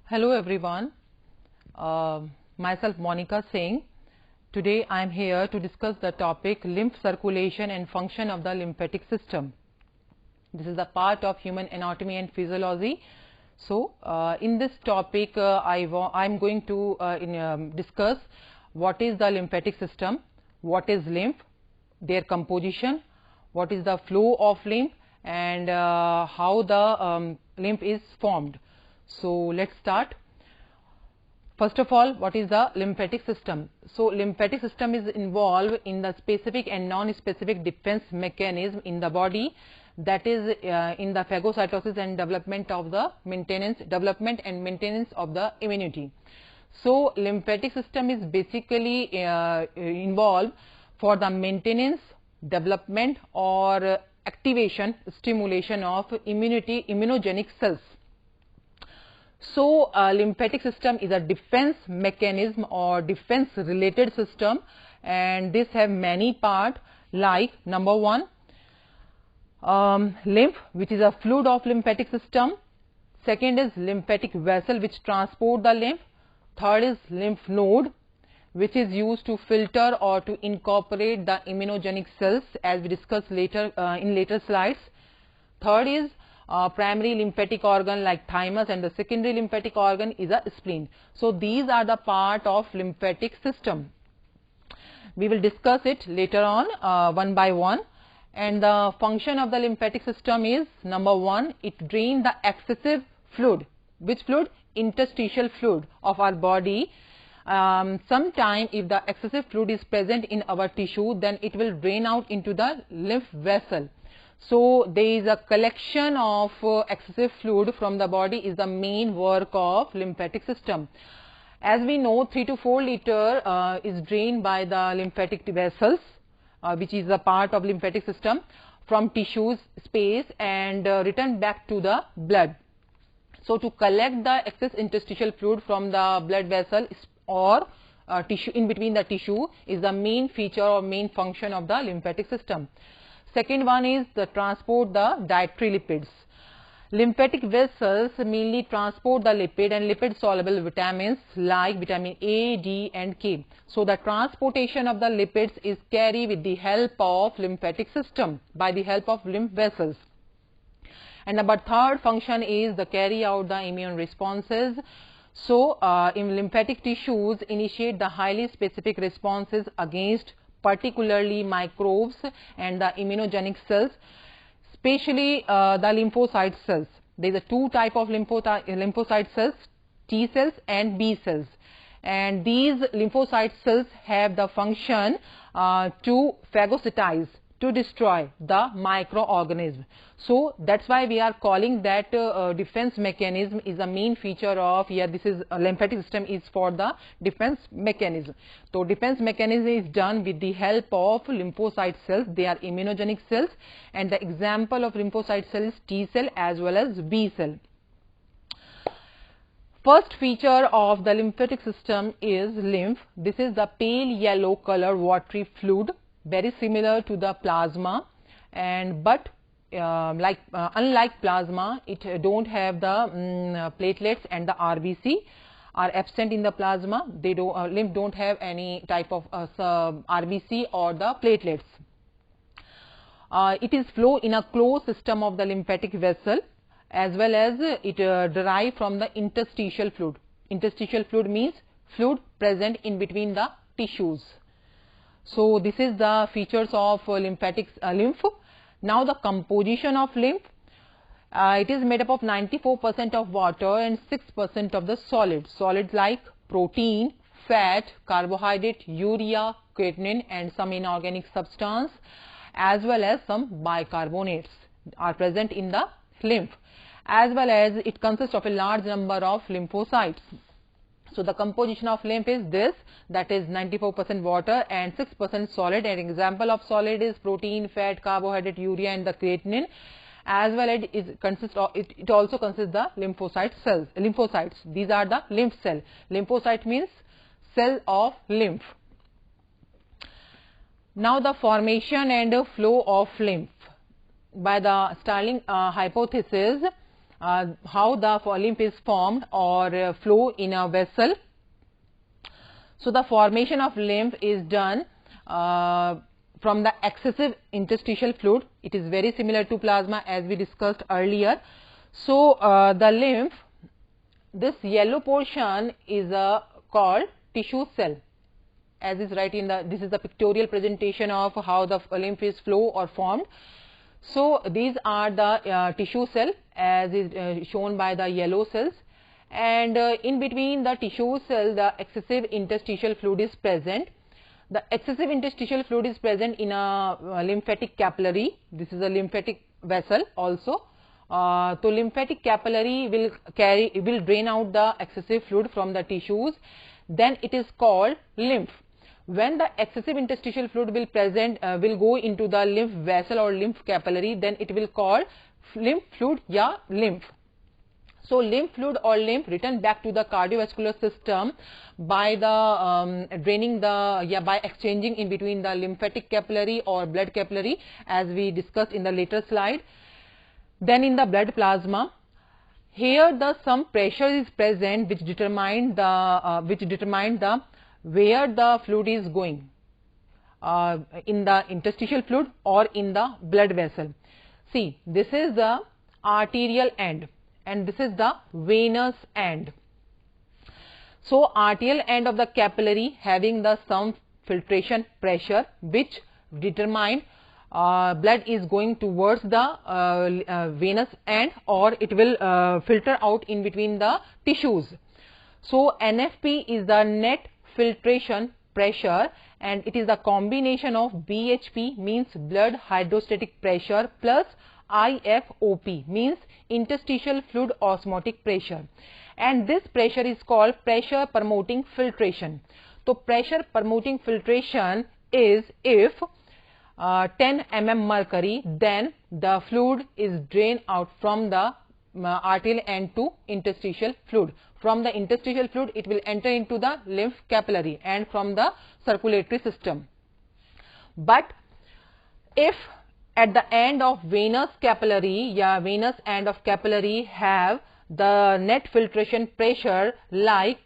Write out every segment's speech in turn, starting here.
Hello everyone, myself Monica Singh. Today I am here to discuss the topic lymph circulation and function of the lymphatic system. This is a part of human anatomy and physiology. So in this topic I am going to discuss what is the lymphatic system, what is lymph, their composition, what is the flow of lymph, and how the lymph is formed. So let's start. First of all, what is the lymphatic system? So lymphatic system is involved in the specific and non-specific defense mechanism in the body, that is in the phagocytosis and development and maintenance of the immunity. So lymphatic system is basically involved for the maintenance, development or activation, stimulation of immunogenic cells. So lymphatic system is a defense mechanism or defense related system, and this have many parts like number one, lymph, which is a fluid of lymphatic system. Second is lymphatic vessel, which transport the lymph. Third is lymph node, which is used to filter or to incorporate the immunogenic cells, as we discuss later in later slides. Third is primary lymphatic organ like thymus, and the secondary lymphatic organ is a spleen. So these are the part of lymphatic system. We will discuss it later on one by one. And the function of the lymphatic system is number one, it drains the excessive fluid. Which fluid? Interstitial fluid of our body. Sometime if the excessive fluid is present in our tissue, then it will drain out into the lymph vessel. So there is a collection of excessive fluid from the body is the main work of lymphatic system. As we know, 3 to 4 liter is drained by the lymphatic vessels, which is a part of lymphatic system, from tissues space and return back to the blood. So to collect the excess interstitial fluid from the blood vessel or tissue in between the tissue is the main feature or main function of the lymphatic system. Second one is the transport the dietary lipids. Lymphatic vessels mainly transport the lipid and lipid soluble vitamins like vitamin A, D and K. So the transportation of the lipids is carried with the help of lymphatic system, by the help of lymph vessels. And number third function is the carry out the immune responses. So in lymphatic tissues initiate the highly specific responses against particularly microbes and the immunogenic cells, especially the lymphocyte cells. There is a two type of lymphocyte cells, T cells and B cells, and these lymphocyte cells have the function to phagocytize, to destroy the microorganism. So that's why we are calling that defense mechanism is the main feature of here. This is lymphatic system is for the defense mechanism. So defense mechanism is done with the help of lymphocyte cells. They are immunogenic cells, and the example of lymphocyte cell is T cell as well as B cell. First feature of the lymphatic system is lymph. This is the pale yellow color watery fluid, very similar to the plasma, and but unlike plasma, it don't have the platelets, and the RBC are absent in the plasma. They don't lymph don't have any type of RBC or the platelets. It is flow in a closed system of the lymphatic vessel, as well as it derive from the interstitial fluid. Interstitial fluid means fluid present in between the tissues. So this is the features of lymphatic lymph. Now the composition of lymph, it is made up of 94% of water and 6% of the solids. Solids like protein, fat, carbohydrate, urea, creatinine and some inorganic substance, as well as some bicarbonates are present in the lymph, as well as it consists of a large number of lymphocytes. So the composition of lymph is this, that is 94% water and 6% solid. An example of solid is protein, fat, carbohydrate, urea and the creatinine, as well as it also consists the lymphocyte cells. Lymphocytes, these are the lymph cell. Lymphocyte means cell of lymph. Now the formation and flow of lymph. By the Starling hypothesis, how the lymph is formed or flow in a vessel. So the formation of lymph is done from the excessive interstitial fluid. It is very similar to plasma as we discussed earlier. So the lymph, this yellow portion is called tissue cell, as is right in the, this is the pictorial presentation of how the lymph is flow or formed. So these are the tissue cell as is shown by the yellow cells, and in between the tissue cell the excessive interstitial fluid is present. The excessive interstitial fluid is present in a lymphatic capillary. This is a lymphatic vessel also. So lymphatic capillary will drain out the excessive fluid from the tissues. Then it is called lymph. When the excessive interstitial fluid will go into the lymph vessel or lymph capillary, then it will call lymph fluid ya lymph. So lymph fluid or lymph return back to the cardiovascular system by the by exchanging in between the lymphatic capillary or blood capillary, as we discussed in the later slide. Then in the blood plasma, here some pressure is present which determine the where the fluid is going, in the interstitial fluid or in the blood vessel. See, this is the arterial end and this is the venous end. So arterial end of the capillary having the some filtration pressure which determine blood is going towards the venous end, or it will filter out in between the tissues. So NFP is the net filtration pressure, and it is the combination of BHP means blood hydrostatic pressure plus IFOP means interstitial fluid osmotic pressure, and this pressure is called pressure promoting filtration. So pressure promoting filtration is if 10 mm mercury, then the fluid is drained out from the arterial end to interstitial fluid. From the interstitial fluid it will enter into the lymph capillary and from the circulatory system. But if at the end of venous capillary, venous end of capillary have the net filtration pressure like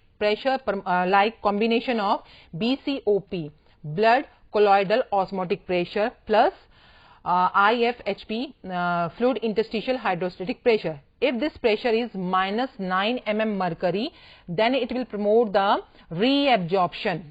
combination of BCOP, blood colloidal osmotic pressure, plus IFHP, fluid interstitial hydrostatic pressure. If this pressure is minus 9 mm mercury, then it will promote the reabsorption,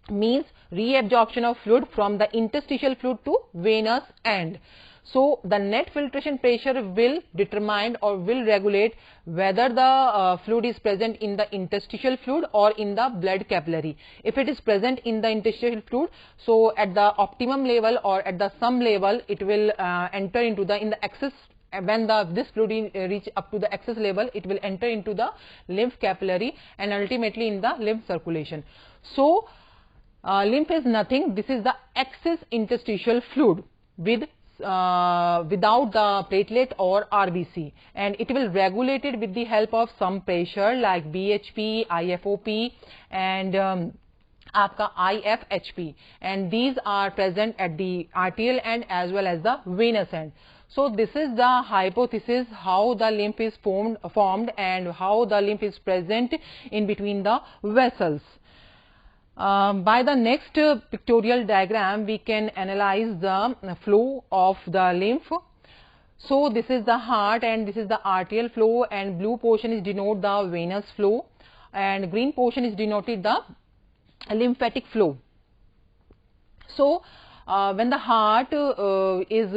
means reabsorption of fluid from the interstitial fluid to venous end. So the net filtration pressure will determine or will regulate whether the fluid is present in the interstitial fluid or in the blood capillary. If it is present in the interstitial fluid, so at the optimum level or at the sum level, it will enter into the in the excess. When this fluid reach up to the excess level, it will enter into the lymph capillary and ultimately in the lymph circulation. So lymph is nothing. This is the excess interstitial fluid with without the platelet or RBC, and it will regulate it with the help of some pressure like BHP, IFOP and आपका IFHP, and these are present at the arterial end as well as the venous end. So this is the hypothesis how the lymph is formed and how the lymph is present in between the vessels. By the next pictorial diagram, we can analyze the flow of the lymph. So this is the heart and this is the arterial flow, and blue portion is denote the venous flow and green portion is denoted the lymphatic flow. So when the heart is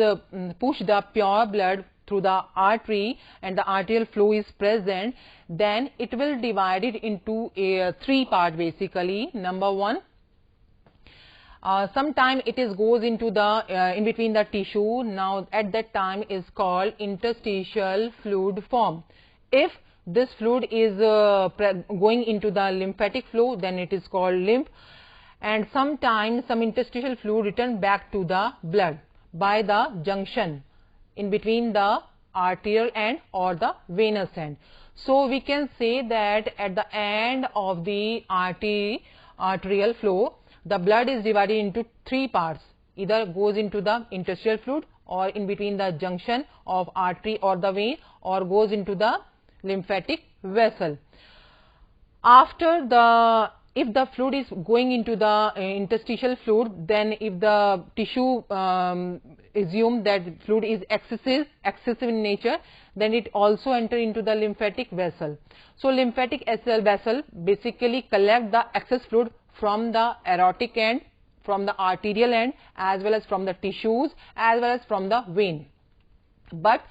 push the pure blood through the artery and the arterial flow is present, then it will divide it into a three part basically. Number one, sometime it is goes into the in between the tissue. Now at that time is called interstitial fluid form. If this fluid is going into the lymphatic flow, then it is called lymph. And sometimes some interstitial fluid return back to the blood by the junction in between the arterial end or the venous end. So we can say that at the end of the arterial flow, the blood is divided into three parts. Either goes into the interstitial fluid or in between the junction of artery or the vein, or goes into the lymphatic vessel. After the, if the fluid is going into the interstitial fluid, then if the tissue assume that fluid is excessive in nature, then it also enter into the lymphatic vessel. So lymphatic vessel basically collect the excess fluid from the aortic end, from the arterial end, as well as from the tissues, as well as from the vein. But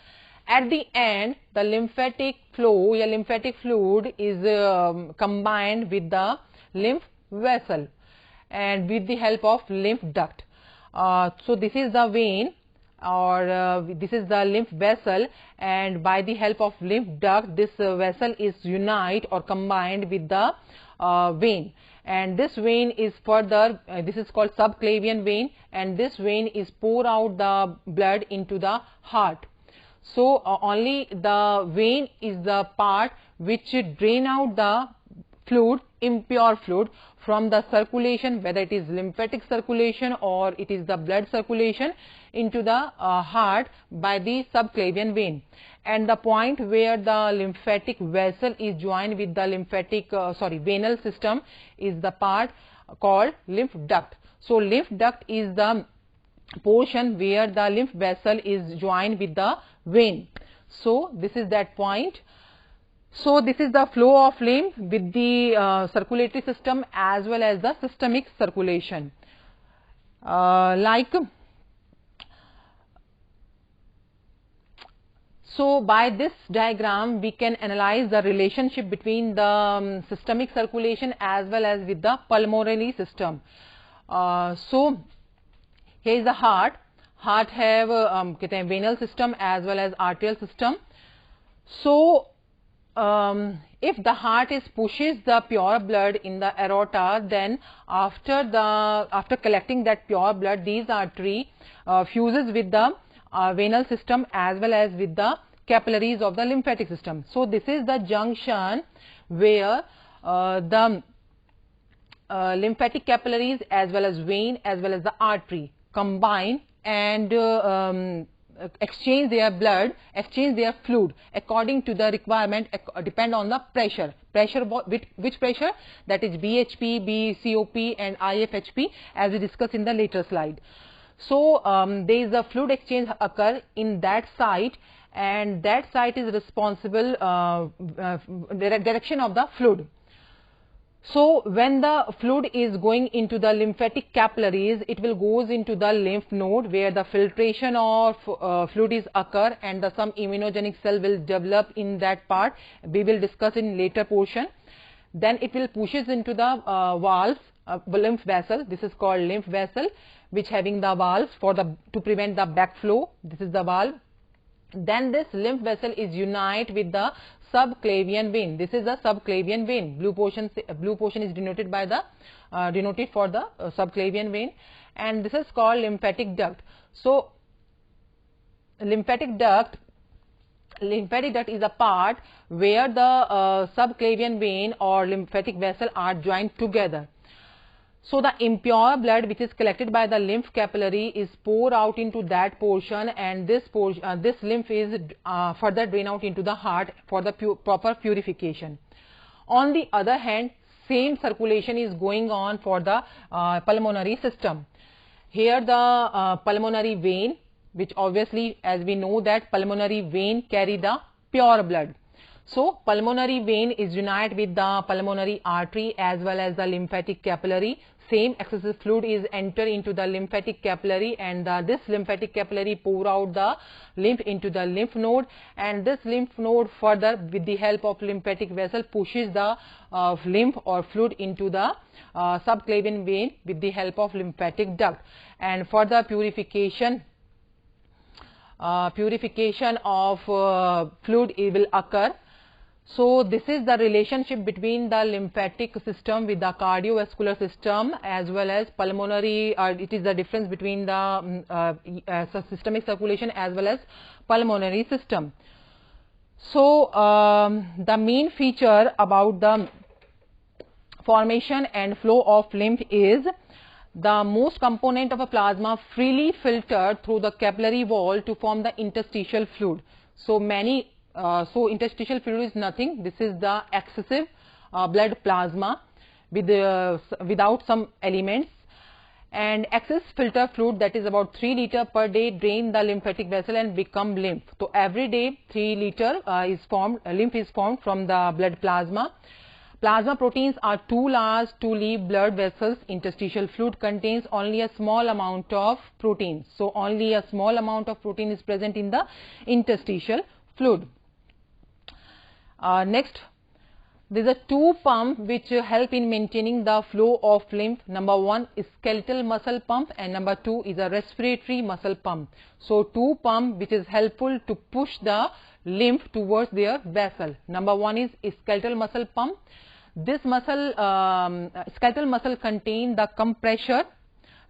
at the end, the lymphatic flow, or lymphatic fluid is combined with the lymph vessel and with the help of lymph duct. So this is the vein, or this is the lymph vessel, and by the help of lymph duct, this vessel is unite or combined with the vein, and this vein is further, this is called subclavian vein, and this vein is pour out the blood into the heart. So only the vein is the part which drain out the fluid, impure fluid, from the circulation, whether it is lymphatic circulation or it is the blood circulation, into the heart by the subclavian vein. And the point where the lymphatic vessel is joined with the venal system is the part called lymph duct. So lymph duct is the portion where the lymph vessel is joined with the vein. So this is that point. So this is the flow of lymph with the circulatory system as well as the systemic circulation. So by this diagram we can analyze the relationship between the systemic circulation as well as with the pulmonary system. So here is the heart. Heart have venal system as well as arterial system. So if the heart is pushes the pure blood in the aorta, then after collecting that pure blood, these artery fuses with the venal system as well as with the capillaries of the lymphatic system. So this is the junction where the lymphatic capillaries as well as vein as well as the artery combine and exchange their blood, exchange their fluid according to the requirement, depend on the pressure. Which pressure? That is BHP, BCOP and IFHP, as we discussed in the later slide. So there is a fluid exchange occur in that site, and that site is responsible direction of the fluid. So when the fluid is going into the lymphatic capillaries, it will goes into the lymph node where the filtration of fluid is occur, and some immunogenic cell will develop in that part. We will discuss in later portion. Then it will pushes into the valves, lymph vessel. This is called lymph vessel, which having the valves for the to prevent the backflow. This is the valve. Then this lymph vessel is unite with the subclavian vein. This is the subclavian vein. Blue portion is denoted by the denoted for the subclavian vein, and this is called lymphatic duct. So lymphatic duct is a part where the subclavian vein or lymphatic vessel are joined together. So the impure blood which is collected by the lymph capillary is poured out into that portion, and this lymph is further drained out into the heart for the proper purification. On the other hand, same circulation is going on for the pulmonary system. Here the pulmonary vein, which obviously, as we know that pulmonary vein carry the pure blood. So pulmonary vein is united with the pulmonary artery as well as the lymphatic capillary. Same excessive fluid is enter into the lymphatic capillary, and this lymphatic capillary pour out the lymph into the lymph node, and this lymph node further with the help of lymphatic vessel pushes the lymph or fluid into the subclavian vein with the help of lymphatic duct, and further purification of fluid will occur. So this is the relationship between the lymphatic system with the cardiovascular system as well as pulmonary. It is the difference between the systemic circulation as well as pulmonary system. So the main feature about the formation and flow of lymph is the most component of a plasma freely filtered through the capillary wall to form the interstitial fluid. So interstitial fluid is nothing. This is the excessive blood plasma without some elements, and excess filter fluid, that is about 3 liter per day, drain the lymphatic vessel and become lymph. So every day 3 liter lymph is formed from the blood plasma. Plasma proteins are too large to leave blood vessels. Interstitial fluid contains only a small amount of protein. So only a small amount of protein is present in the interstitial fluid. Next, there is a two pump which help in maintaining the flow of lymph. Number one is skeletal muscle pump, and number two is a respiratory muscle pump. So two pump which is helpful to push the lymph towards their vessel. Number one is skeletal muscle pump. This skeletal muscle contain the compressor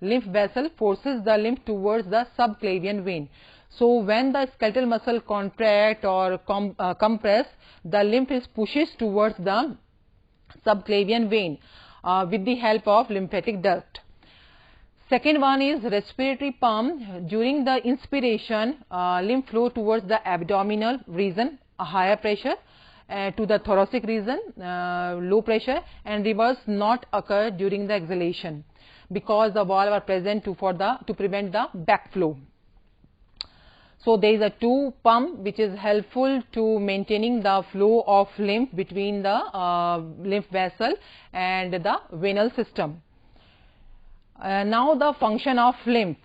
lymph vessel, forces the lymph towards the subclavian vein. So when the skeletal muscle contract or compress, the lymph is pushes towards the subclavian vein with the help of lymphatic duct. Second one is respiratory pump. During the inspiration, lymph flow towards the abdominal region, a higher pressure, to the thoracic region, low pressure, and reverse not occur during the exhalation because the valve are present to prevent the backflow. So there is a two pump which is helpful to maintaining the flow of lymph between the lymph vessel and the venous system. Now the function of lymph.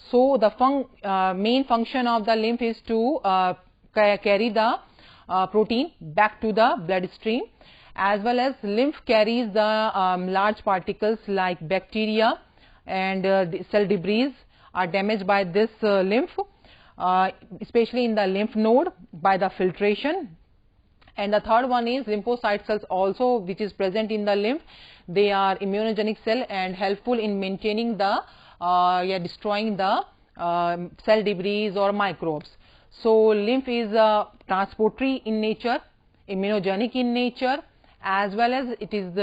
So the main function of the lymph is to carry the protein back to the bloodstream, as well as lymph carries the large particles like bacteria and cell debris are damaged by this lymph, especially in the lymph node by the filtration. And the third one is lymphocyte cells also, which is present in the lymph. They are immunogenic cell and helpful in maintaining the destroying the cell debris or microbes. So lymph is transportory in nature, immunogenic in nature, as well as it is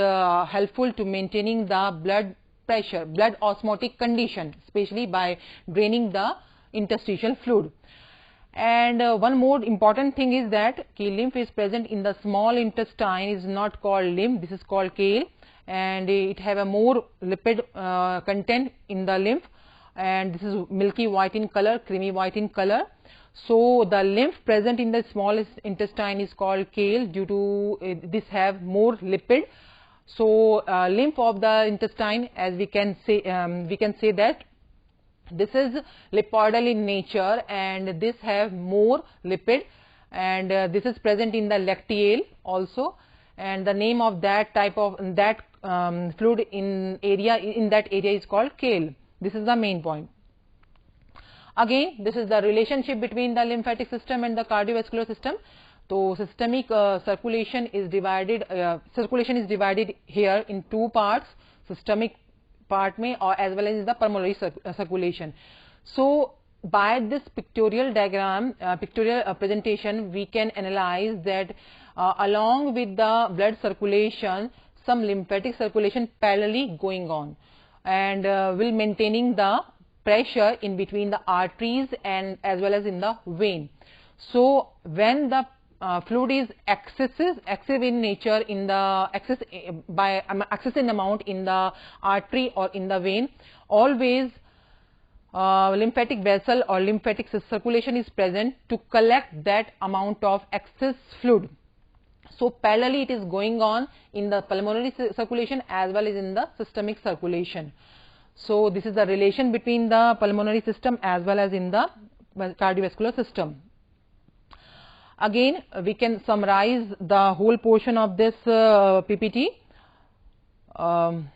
helpful to maintaining the blood pressure, blood osmotic condition, especially by draining the interstitial fluid. And one more important thing is that lymph is present in the small intestine, is not called lymph, this is called kale, and it have a more lipid content in the lymph, and this is milky white in color, creamy white in color. So the lymph present in the smallest intestine is called kale due to this have more lipid. So lymph of the intestine, as we can say that this is lipoidal in nature and this have more lipid, and this is present in the lacteal also, and the name of that type of fluid in that area is called kale. This is the main point. Again, this is the relationship between the lymphatic system and the cardiovascular system. So systemic circulation is divided here in two parts, systemic part mein or as well as the pulmonary circulation. So by this pictorial diagram, pictorial presentation, we can analyze that along with the blood circulation, some lymphatic circulation parallelly going on, and will maintaining the pressure in between the arteries and as well as in the vein. So when the fluid is excessive in nature, in the excess in amount in the artery or in the vein, always lymphatic vessel or lymphatic circulation is present to collect that amount of excess fluid. So parallelly it is going on in the pulmonary circulation as well as in the systemic circulation. So this is the relation between the pulmonary system as well as in the cardiovascular system. Again, we can summarize the whole portion of this PPT from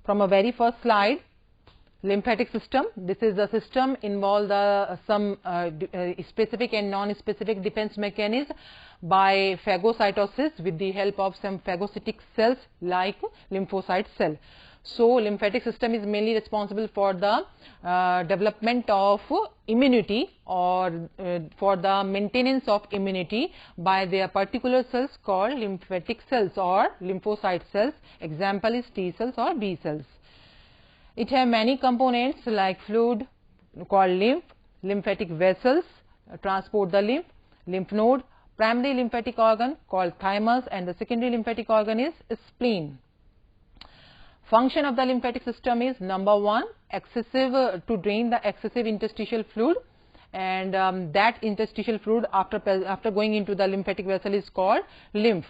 a very first slide. Lymphatic system. This is the system involve some specific and non-specific defense mechanism by phagocytosis with the help of some phagocytic cells like lymphocyte cell. So lymphatic system is mainly responsible for the development of immunity or for the maintenance of immunity by their particular cells called lymphatic cells or lymphocyte cells. Example is T cells or B cells. It have many components like fluid called lymph, lymphatic vessels transport the lymph, lymph node, primary lymphatic organ called thymus, and the secondary lymphatic organ is spleen. Function of the lymphatic system is number 1, excessive to drain the excessive interstitial fluid, and that interstitial fluid after going into the lymphatic vessel is called lymph,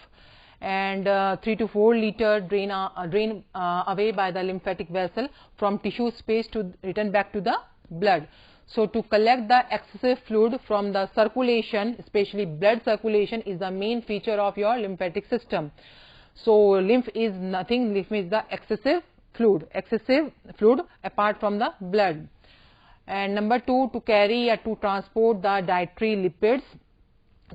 and 3 to 4 liter drain away by the lymphatic vessel from tissue space to return back to the blood. So, to collect the excessive fluid from the circulation, especially blood circulation, is the main feature of your lymphatic system. So, lymph is nothing, lymph is the excessive fluid apart from the blood. And number 2, to carry or to transport the dietary lipids.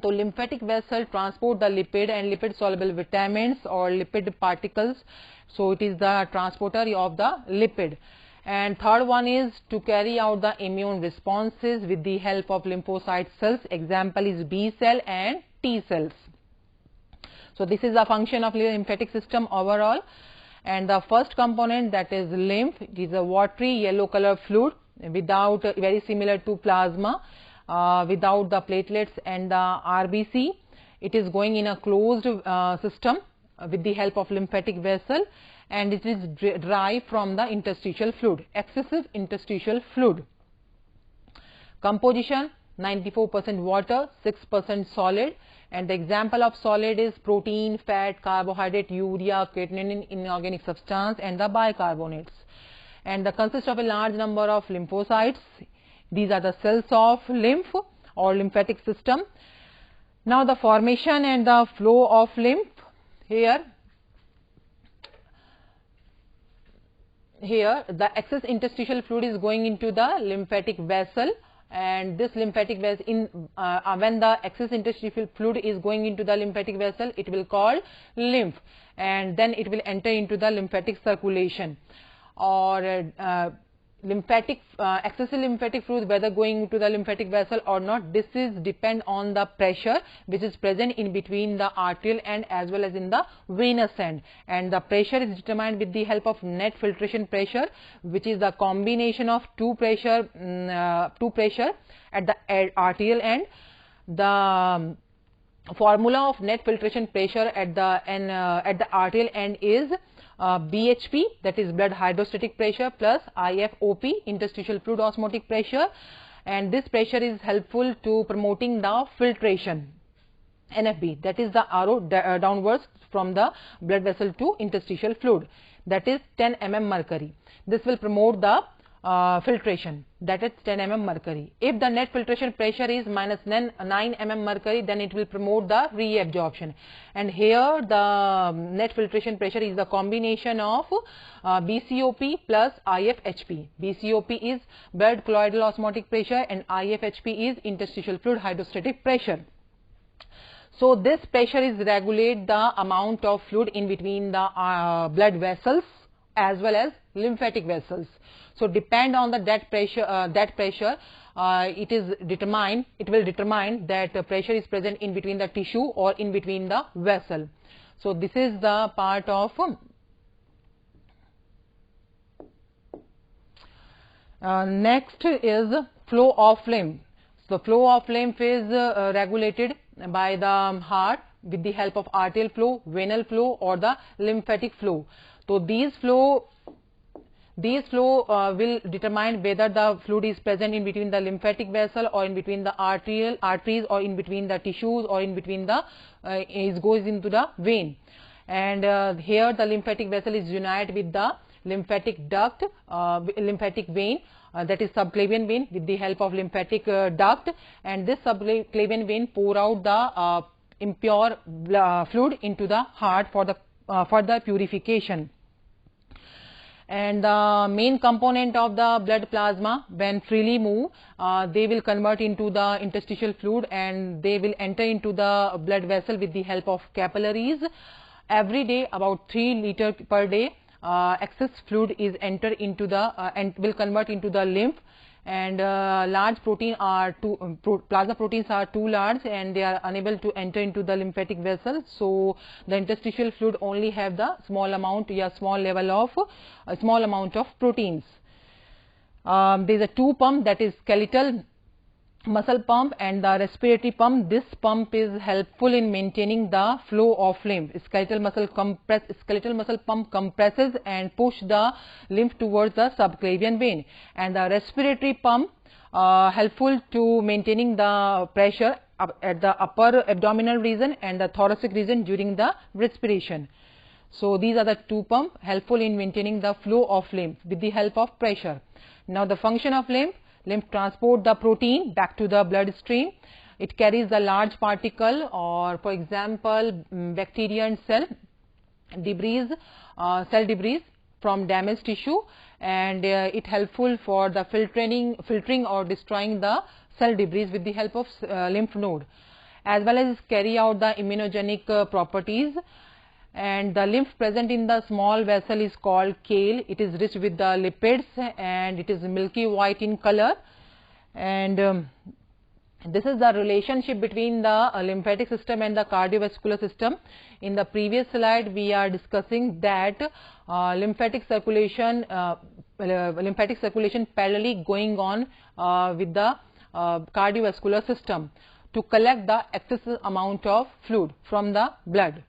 So, lymphatic vessel transport the lipid and lipid soluble vitamins or lipid particles. So, it is the transporter of the lipid. And third one is to carry out the immune responses with the help of lymphocyte cells. Example is B cell and T cells. So, this is the function of lymphatic system overall. And the first component, that is lymph, it is a watery yellow color fluid without, very similar to plasma, without the platelets and the RBC. It is going in a closed system with the help of lymphatic vessel, and it is derived from the interstitial fluid, excessive interstitial fluid. Composition 94% water, 6% solid, and the example of solid is protein, fat, carbohydrate, urea, creatinine, inorganic substance, and the bicarbonates. And the consists of a large number of lymphocytes. These are the cells of lymph or lymphatic system. Now, the formation and the flow of lymph. Here the excess interstitial fluid is going into the lymphatic vessel, and this lymphatic vessel when the excess interstitial fluid is going into the lymphatic vessel, it will call lymph, and then it will enter into the lymphatic circulation, or excessive lymphatic fluid whether going into the lymphatic vessel or not. This is depend on the pressure which is present in between the arterial end as well as in the venous end, and the pressure is determined with the help of net filtration pressure, which is the combination of two pressure at the arterial end. The formula of net filtration pressure at the arterial end is BHP, that is blood hydrostatic pressure, plus IFOP, interstitial fluid osmotic pressure, and this pressure is helpful to promoting the filtration. NFB, that is the arrow downwards from the blood vessel to interstitial fluid, that is 10 mm mercury. This will promote the filtration, that is 10 mm mercury. If the net filtration pressure is minus 9 mm mercury, then it will promote the reabsorption. And here the net filtration pressure is the combination of BCOP plus IFHP. BCOP is blood colloidal osmotic pressure and IFHP is interstitial fluid hydrostatic pressure. So, this pressure is regulate the amount of fluid in between the blood vessels as well as lymphatic vessels. So, depend on the that pressure it will determine that pressure is present in between the tissue or in between the vessel. So, this is the part of next is flow of lymph. So, flow of lymph is regulated by the heart with the help of arterial flow, venal flow, or the lymphatic flow. So, these flow will determine whether the fluid is present in between the lymphatic vessel or in between the arteries or in between the tissues or in between the it goes into the vein. And here the lymphatic vessel is united with the lymphatic duct, lymphatic vein, that is subclavian vein, with the help of lymphatic duct, and this subclavian vein pour out the impure fluid into the heart for the purification. And the main component of the blood plasma, when freely move, they will convert into the interstitial fluid and they will enter into the blood vessel with the help of capillaries. Every day about 3 liters per day excess fluid is entered into the and will convert into the lymph, and plasma proteins are too large and they are unable to enter into the lymphatic vessel. So the interstitial fluid only have the small amount of proteins. There is a two pump, that is skeletal muscle pump and the respiratory pump. This pump is helpful in maintaining the flow of lymph. Skeletal muscle pump compresses and push the lymph towards the subclavian vein, and the respiratory pump helpful to maintaining the pressure at the upper abdominal region and the thoracic region during the respiration. So these are the two pumps helpful in maintaining the flow of lymph with the help of pressure. Now the function of lymph. Lymph transport the protein back to the bloodstream. It carries the large particle, or for example bacteria and cell debris from damaged tissue, and it helpful for the filtering or destroying the cell debris with the help of lymph node, as well as carry out the immunogenic properties. And the lymph present in the small vessel is called chyle. It is rich with the lipids and it is milky white in color. And this is the relationship between the lymphatic system and the cardiovascular system. In the previous slide, we are discussing that lymphatic circulation parallelly going on with the cardiovascular system to collect the excess amount of fluid from the blood.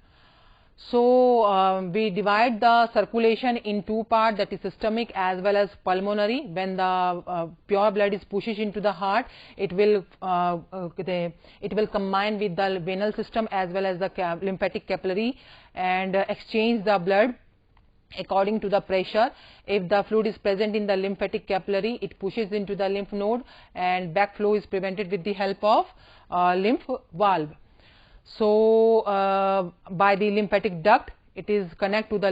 So we divide the circulation in two parts, that is systemic as well as pulmonary. When the pure blood is pushed into the heart, it will combine with the venous system as well as the lymphatic capillary and exchange the blood according to the pressure. If the fluid is present in the lymphatic capillary, it pushes into the lymph node and backflow is prevented with the help of lymph valve. So by the lymphatic duct, it is connect to the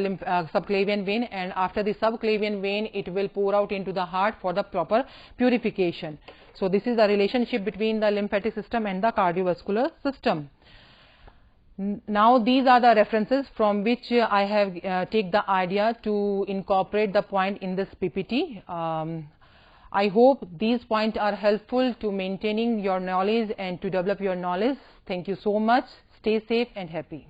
subclavian vein, and after the subclavian vein it will pour out into the heart for the proper purification. So this is the relationship between the lymphatic system and the cardiovascular system. Now these are the references from which I have take the idea to incorporate the point in this PPT. I hope these points are helpful to maintaining your knowledge and to develop your knowledge. Thank you so much. Stay safe and happy.